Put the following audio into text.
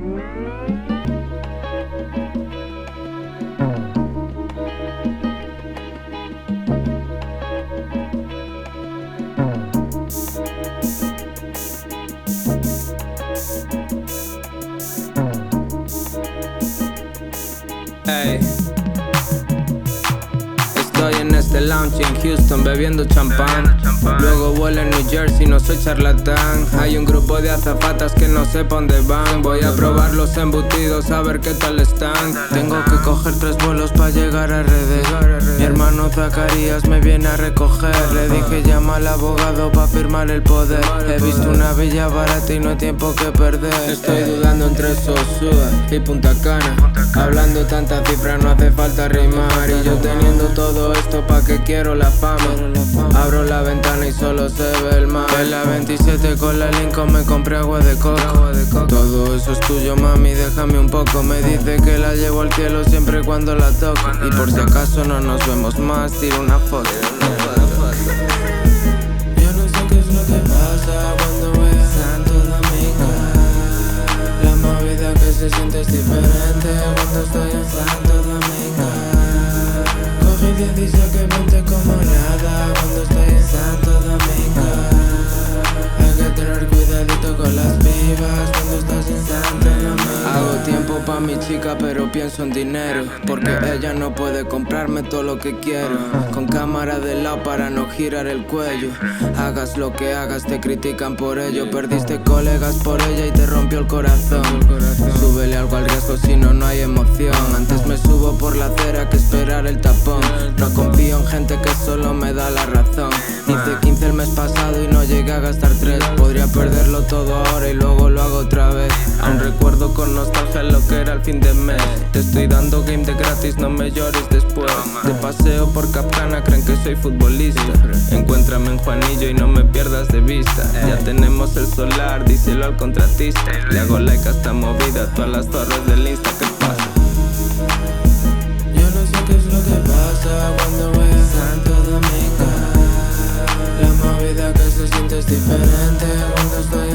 Hey. Estoy en este lounge en Houston bebiendo champán. Luego vuelo en New Jersey, no soy charlatán. Hay un grupo de azafatas que no sé pa' dónde van. Voy a probar los embutidos a ver qué tal están. Tengo que coger 3 vuelos pa' llegar a RD. Mi hermano Zacarías me viene a recoger. Le dije llama al abogado pa' firmar el poder. He visto una villa barata y no hay tiempo que perder. Estoy dudando entre Sosúa y Punta Cana. Hablando tanta cifra no hace falta rimar. Y yo teniendo todo esto pa' que quiero la fama. Abro la ventana y solo se ve el mar. En la 27 con la Lincoln me compré agua de coco. Todo eso es tuyo mami, déjame un poco. Me dice que la llevo al cielo siempre cuando la toco. Y por si acaso no nos vemos más, tiro una foto. Yo no sé qué es lo que pasa cuando voy a Santo Domingo. La movida que se siente es diferente cuando estoy en Santo Domingo. Cogí 10 y saqué 20 como nada cuando estoy en Santo Domingo. Hay que tener cuidadito con las pibas cuando estás en Santo Domingo. Hago tiempo pa' mi chica pero pienso en dinero, porque ella no puede comprarme todo lo que quiero. Con cámara de lado para no girar el cuello. Hagas lo que hagas te critican por ello. Perdiste colegas por ella y te rompió el corazón. Súbele algo al riesgo si no, no hay emoción. Antes me subo por la acera que esperar el tapón. No confío en gente que solo me da la razón. Hice 15 el mes pasado y no llegué a gastar 3. Podría perderlo todo ahora y luego lo hago otra vez. Aún recuerdo con nostalgia lo que era el fin de mes. Te estoy dando game de gratis, no me llores después. De paseo por Capcana creen que soy futbolista. Encuéntrame en Juanillo y no me pierdas de vista. Ya tenemos el solar, díselo al contratista. Le hago like a esta movida, todas las torres del Insta, ¿qué pasa? Yo no sé qué es lo que pasa cuando voy a Santo Domingo. La movida que se siente es diferente cuando estoy